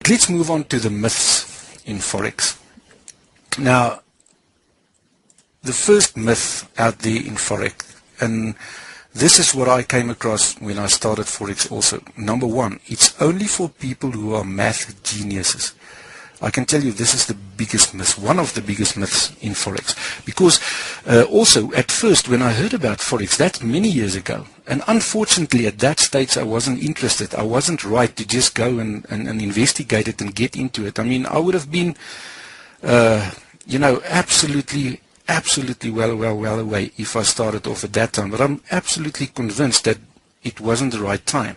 But let's move on to the myths in Forex. Now, the first myth out there in Forex, and this is what I came across when I started Forex also. Number one, it's only for people who are math geniuses. I can tell you this is the biggest myth, one of the biggest myths in Forex. Because also, at first, when I heard about Forex, that's many years ago. And unfortunately, at that stage, I wasn't interested. I wasn't right to just go and investigate it and get into it. I mean, I would have been, absolutely well away if I started off at that time. But I'm absolutely convinced that it wasn't the right time.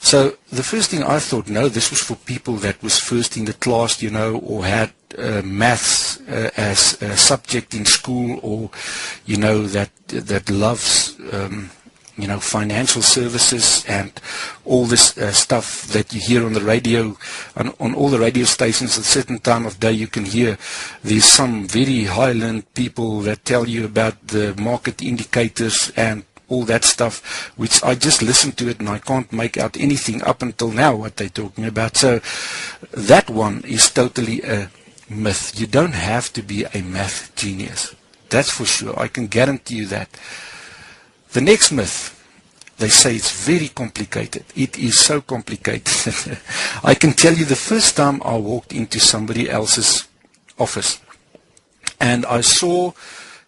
So the first thing I thought, no, this was for people that was first in the class, or had maths as a subject in school, or, that loves, financial services and all this stuff that you hear on the radio, on all the radio stations at a certain time of day. You can hear there's some very high-learned people that tell you about the market indicators and all that stuff, which I just listen to it and I can't make out anything up until now what they're talking about. So that one is totally a myth. You don't have to be a math genius. That's for sure. I can guarantee you that. The next myth, they say it's very complicated. It is so complicated. I can tell you the first time I walked into somebody else's office and I saw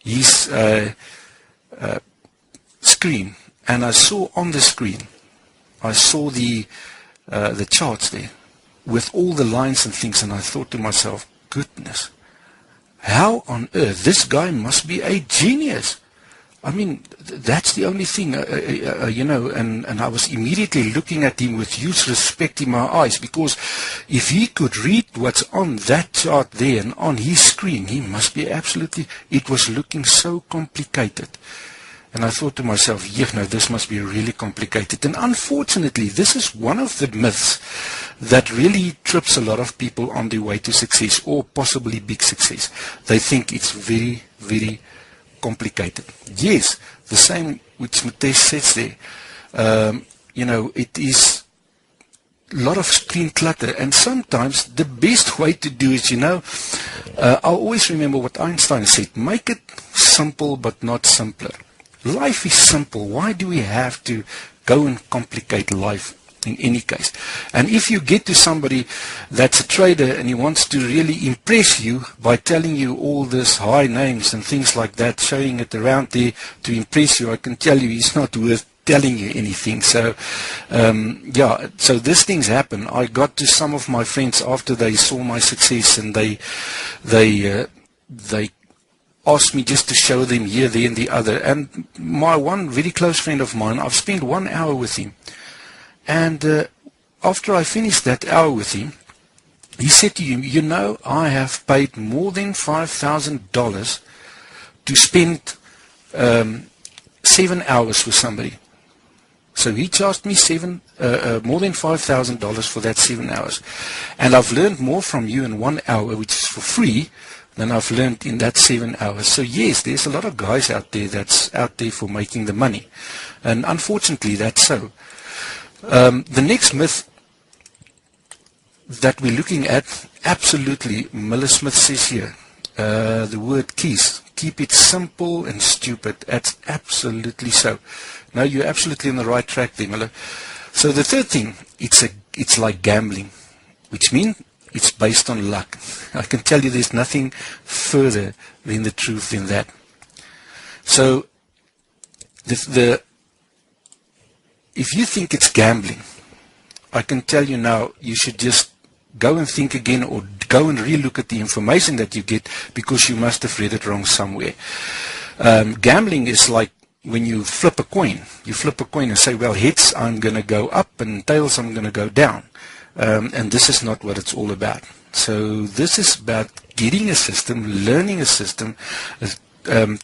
his screen, and I saw on the screen, I saw the charts there with all the lines and things, and I thought to myself, goodness, how on earth, this guy must be a genius. I mean, that's the only thing, and I was immediately looking at him with huge respect in my eyes, because if he could read what's on that chart there and on his screen, he must be absolutely, it was looking so complicated. And I thought to myself, no, this must be really complicated. And unfortunately, this is one of the myths that really trips a lot of people on their way to success, or possibly big success. They think it's very, very complicated. Yes, the same which Mateus says there. It is a lot of screen clutter. And sometimes the best way to do it, I'll always remember what Einstein said, make it simple but not simpler. Life is simple. Why do we have to go and complicate life in any case? And if you get to somebody that's a trader and he wants to really impress you by telling you all this high names and things like that, showing it around there to impress you, I can tell you he's not worth telling you anything. So, so these things happen. I got to some of my friends after they saw my success, and they asked me just to show them here, there, and the other. And my one very close friend of mine, I've spent 1 hour with him. And after I finished that hour with him, he said to him, I have paid more than $5,000 to spend 7 hours with somebody. So he charged me more than $5,000 for that 7 hours. And I've learned more from you in 1 hour, which is for free, than I've learned in that 7 hours. So yes, there's a lot of guys out there that's out there for making the money. And unfortunately, that's so. The next myth that we're looking at, absolutely, Miller Smith says here, the word keys. Keep it simple and stupid. That's absolutely so. No, you're absolutely on the right track there, Miller. So the third thing, it's like gambling, which means it's based on luck. I can tell you there's nothing further than the truth in that. So, if you think it's gambling, I can tell you now, you should just go and think again, or go and relook at the information that you get, because you must have read it wrong somewhere. Gambling is like when you flip a coin. You flip a coin and say, well, heads, I'm going to go up, and tails, I'm going to go down. And this is not what it's all about. So this is about getting a system, learning a system,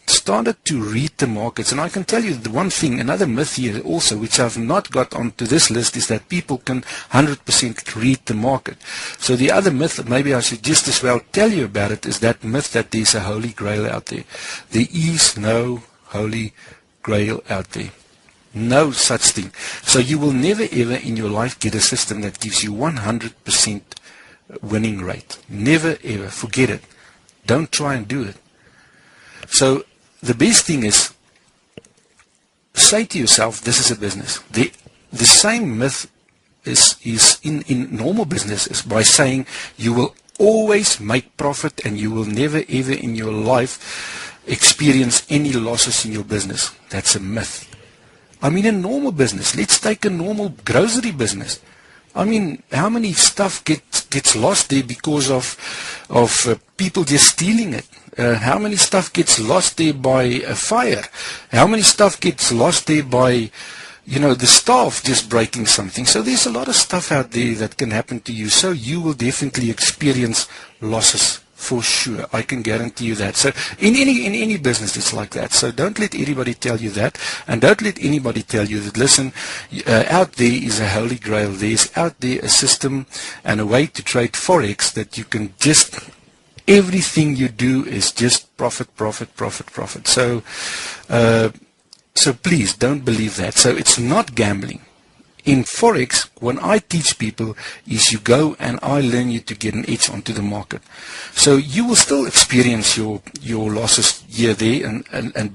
started to read the markets. And I can tell you the one thing, another myth here also, which I've not got onto this list, is that people can 100% read the market. So the other myth, maybe I should just as well tell you about it, is that myth that there's a holy grail out there. There is no holy grail out there. No such thing. So you will never ever in your life get a system that gives you 100% winning rate. Never ever. Forget it. Don't try and do it. So the best thing is, say to yourself, this is a business. The same myth is in normal business is by saying you will always make profit and you will never ever in your life experience any losses in your business. That's a myth. I mean, a normal business, let's take a normal grocery business. I mean, how many stuff gets lost there because of people just stealing it? How many stuff gets lost there by a fire? How many stuff gets lost there by, the staff just breaking something? So there's a lot of stuff out there that can happen to you. So you will definitely experience losses for sure. I can guarantee you that. So in any business, it's like that. So don't let anybody tell you that, and don't let anybody tell you that, listen, out there is a holy grail. There's out there a system and a way to trade Forex that you can just, everything you do is just profit, profit, profit, profit. So please don't believe that. So it's not gambling. In Forex, when I teach people, is you go and I learn you to get an edge onto the market. So you will still experience your losses here, there,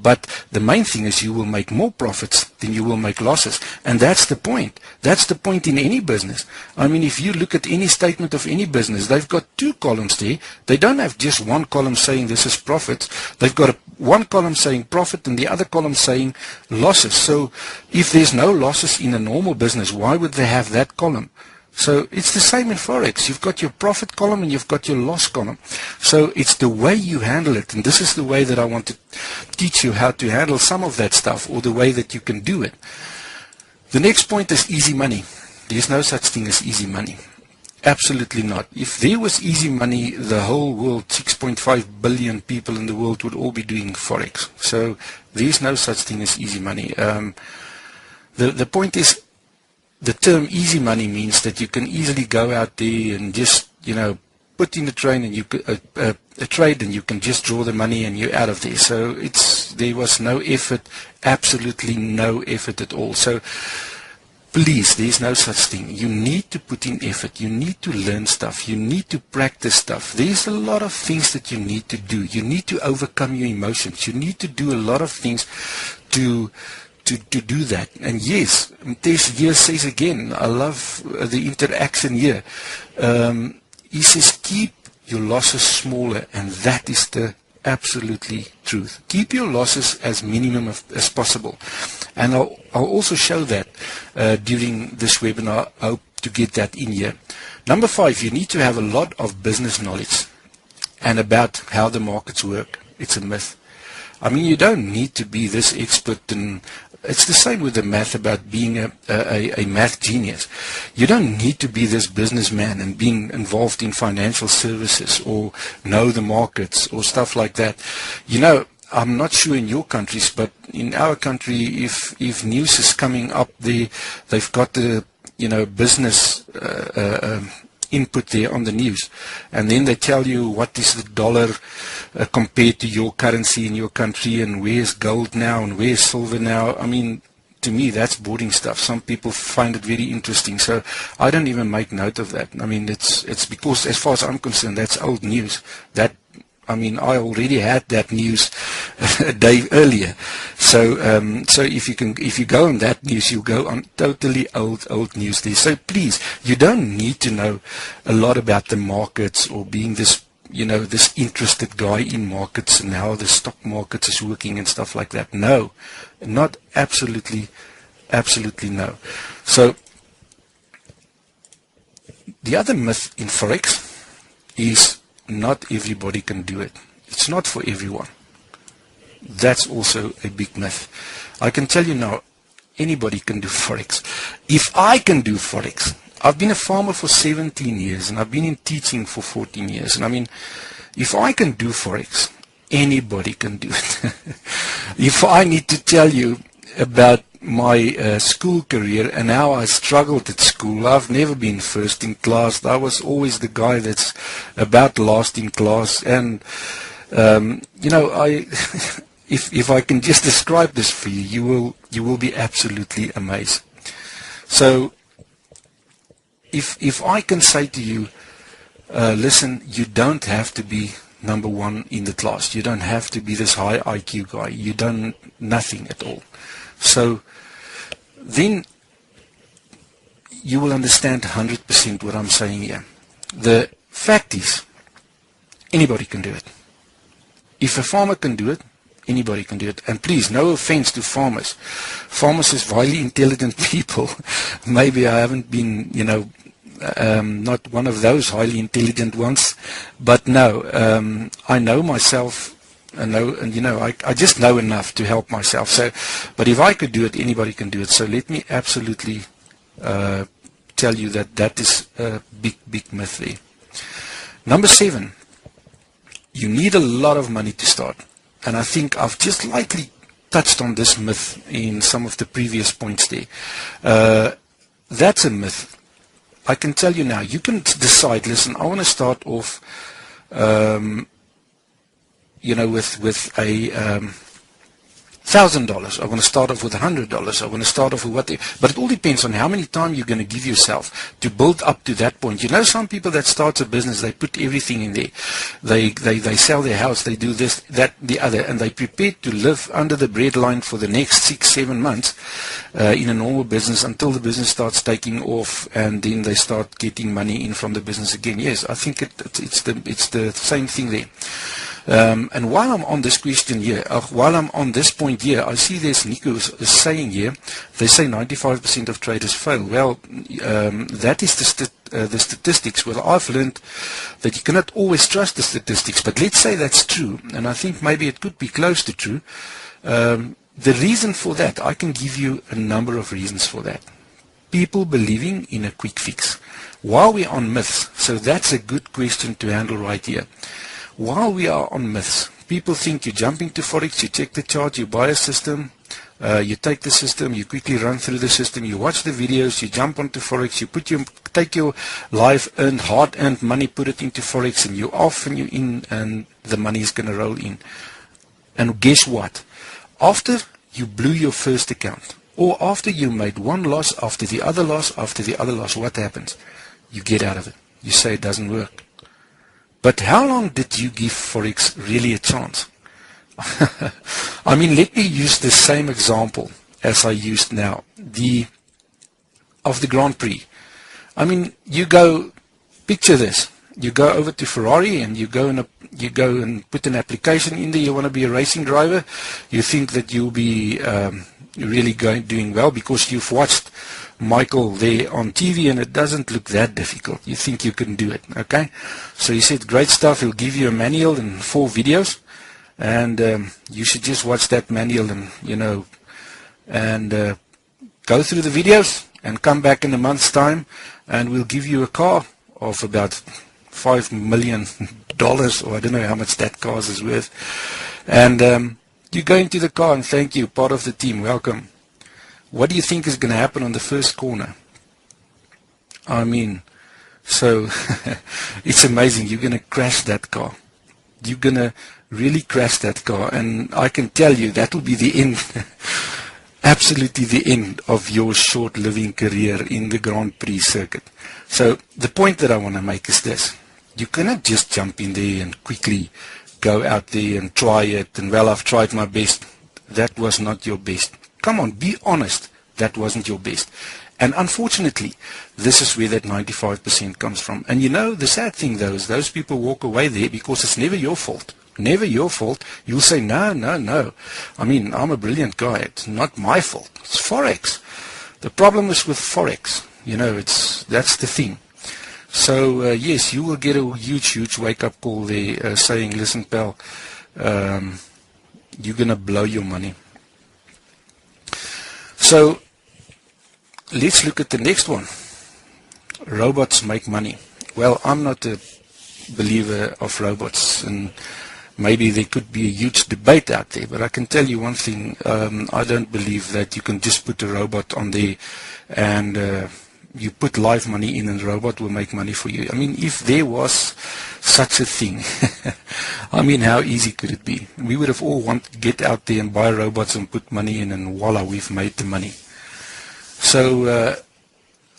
but the main thing is you will make more profits than you will make losses. And that's the point. That's the point in any business. I mean, if you look at any statement of any business, they've got two columns there. They don't have just one column saying this is profit. They've got one column saying profit and the other column saying losses. So if there's no losses in a normal business, why would they have that column? So it's the same in Forex. You've got your profit column and you've got your loss column. So it's the way you handle it. And this is the way that I want to teach you how to handle some of that stuff, or the way that you can do it. The next point is easy money. There's no such thing as easy money. Absolutely not. If there was easy money, the whole world, 6.5 billion people in the world, would all be doing Forex. So there's no such thing as easy money. The point is, the term easy money means that you can easily go out there and just, put in a trade and you can just draw the money and you're out of there. So there was no effort, absolutely no effort at all. So please, there's no such thing. You need to put in effort. You need to learn stuff. You need to practice stuff. There's a lot of things that you need to do. You need to overcome your emotions. You need to do a lot of things to do that. And yes, Tess here says again, I love the interaction here. He says, keep your losses smaller, and that is the absolutely truth. Keep your losses as minimum as possible. And I'll also show that during this webinar. I hope to get that in here. Number 5, you need to have a lot of business knowledge and about how the markets work. It's a myth. I mean, you don't need to be this expert, and it's the same with the math about being a math genius. You don't need to be this businessman and being involved in financial services or know the markets or stuff like that. I'm not sure in your countries, but in our country, if news is coming up, they've got the business input there on the news, and then they tell you what is the dollar compared to your currency in your country, and where's gold now and where's silver now. I mean, to me, that's boring stuff. Some people find it very interesting, so I don't even make note of that. I mean, it's because, as far as I'm concerned, that's old news. I already had that news a day earlier. So if you go on that news, you go on totally old news there. So please, you don't need to know a lot about the markets or being this interested guy in markets and how the stock market is working and stuff like that. No, not absolutely no. So the other myth in Forex is not everybody can do it. It's not for everyone. That's also a big myth. I can tell you now, anybody can do Forex. If I can do Forex, I've been a farmer for 17 years and I've been in teaching for 14 years. And I mean, if I can do Forex, anybody can do it. If I need to tell you about my school career and how I struggled at school, I've never been first in class. I was always the guy that's about last in class. And, if I can just describe this for you, you will be absolutely amazed. So, if I can say to you, listen, you don't have to be number one in the class. You don't have to be this high IQ guy. You don't, nothing at all. So then you will understand 100% what I'm saying here. The fact is, anybody can do it. If a farmer can do it, anybody can do it. And please, no offense to farmers. Farmers is highly intelligent people. Maybe I haven't been, not one of those highly intelligent ones, but no, I know myself, I just know enough to help myself. So, but if I could do it, anybody can do it. So let me absolutely tell you that is a big myth there. Number 7, you need a lot of money to start. And I think I've just lightly touched on this myth in some of the previous points there. That's a myth. I can tell you now, you can decide, listen, I want to start off, with a $1,000. I want to start off with $100. I want to start off with what, but it all depends on how many time you're going to give yourself to build up to that point. Some people that start a business, they put everything in there. They sell their house, they do this, that, the other, and they prepare to live under the breadline for the next 6-7 months in a normal business until the business starts taking off, and then they start getting money in from the business again. Yes, I think it's the same thing there. And while I'm on this question here, while I'm on this point here, I see there's Nico is saying here, they say 95% of traders fail. Well, that is the statistics. Well, I've learned that you cannot always trust the statistics, but let's say that's true, and I think maybe it could be close to true. The reason for that, I can give you a number of reasons for that. People believing in a quick fix. While we're on myths, so that's a good question to handle right here. While we are on myths, people think you jump into Forex, you check the chart, you buy a system, you take the system, you quickly run through the system, you watch the videos, you jump onto Forex, you take your life-earned, hard-earned money, put it into Forex, and you're off and you're in, and the money is going to roll in. And guess what? After you blew your first account, or after you made one loss after the other loss, after the other loss, what happens? You get out of it. You say it doesn't work. But how long did you give Forex really a chance? I mean, let me use the same example as I used now, of the Grand Prix. I mean, you go, picture this. You go over to Ferrari and you go and put an application in there. You want to be a racing driver. You think that you'll be really doing well because you've watched Michael there on TV, and it doesn't look that difficult. You think you can do it, okay? So he said, great stuff. He'll give you a manual and 4 videos, and you should just watch that manual and go through the videos and come back in a month's time, and we'll give you a car of about $5 million, or I don't know how much that car is worth. And you go into the car and thank you, part of the team, welcome. What do you think is going to happen on the first corner? I mean, so it's amazing. You're going to crash that car. You're going to really crash that car. And I can tell you that will be the end, absolutely the end of your short living career in the Grand Prix circuit. So the point that I want to make is this. You cannot just jump in there and quickly go out there and try it. And well, I've tried my best. That was not your best. Come on, be honest. That wasn't your best. And unfortunately, this is where that 95% comes from. And the sad thing though is those people walk away there because it's never your fault. Never your fault. You'll say, no. I mean, I'm a brilliant guy. It's not my fault. It's Forex. The problem is with Forex. That's the thing. So, yes, you will get a huge wake-up call there saying, listen, pal, you're going to blow your money. So, let's look at the next one. Robots make money. Well, I'm not a believer of robots, and maybe there could be a huge debate out there, but I can tell you one thing. I don't believe that you can just put a robot on there and you put live money in and the robot will make money for you. I mean, if there was such a thing, I mean, how easy could it be? We would have all wanted to get out there and buy robots and put money in, and voila, we've made the money. So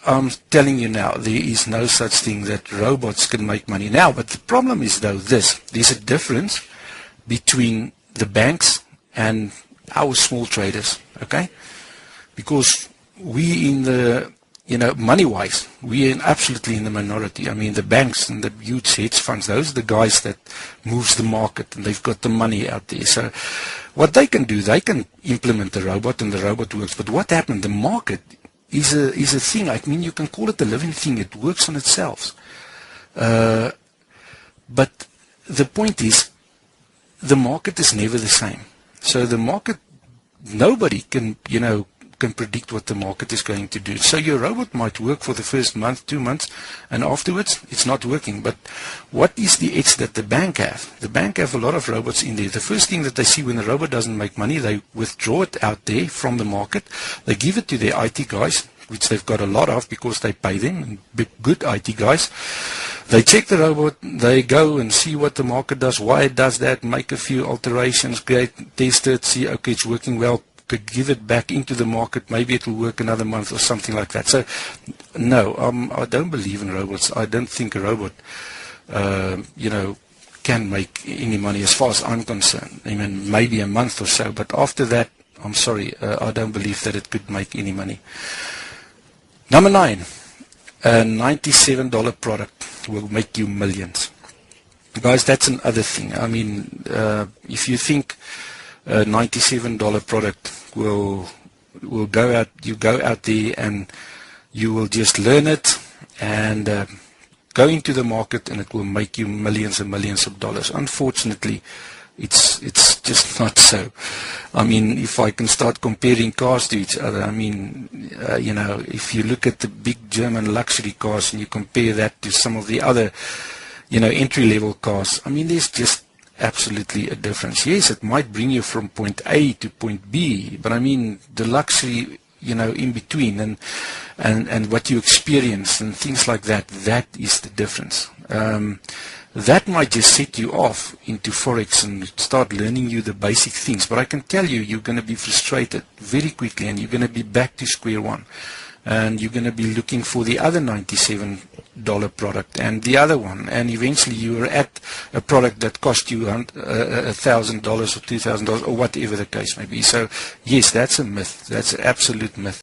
I'm telling you now, there is no such thing that robots can make money now. But the problem is, though, there's a difference between the banks and our small traders, okay? Because we in the, money-wise, we are absolutely in the minority. I mean, the banks and the huge hedge funds, those are the guys that moves the market, and they've got the money out there. So what they can do, they can implement the robot, and the robot works. But what happened? The market is a thing. I mean, you can call it a living thing. It works on itself. But the point is, the market is never the same. So the market, nobody can, can predict what the market is going to do. So your robot might work for the first month, 2 months, and afterwards it's not working. But what is the edge that the bank have? The bank have a lot of robots in there. The first thing that they see when the robot doesn't make money, they withdraw it out there from the market. They give it to their IT guys, which they've got a lot of because they pay them, big, good IT guys. They check the robot, they go and see what the market does, why it does that, make a few alterations, test it, see, okay, it's working well, give it back into the market, maybe it will work another month or something like that. So, no, I don't believe in robots. I don't think a robot, can make any money as far as I'm concerned. I mean, maybe a month or so, but after that, I'm sorry, I don't believe that it could make any money. Number 9, a $97 product will make you millions. Guys, that's another thing. I mean, if you think a $97 product will go out, you go out there and you will just learn it and go into the market and it will make you millions and millions of dollars. Unfortunately, it's just not so. I mean, if I can start comparing cars to each other, I mean, if you look at the big German luxury cars and you compare that to some of the other, entry-level cars, I mean, there's just absolutely a difference. Yes, it might bring you from point A to point B, but I mean, the luxury, in between and what you experience and things like that, that is the difference. That might just set you off into Forex and start learning you the basic things. But I can tell you, you're going to be frustrated very quickly and you're going to be back to square one. And you're going to be looking for the other $97 product and the other one. And eventually you're at a product that cost you $1,000 or $2,000 or whatever the case may be. So, yes, that's a myth. That's an absolute myth.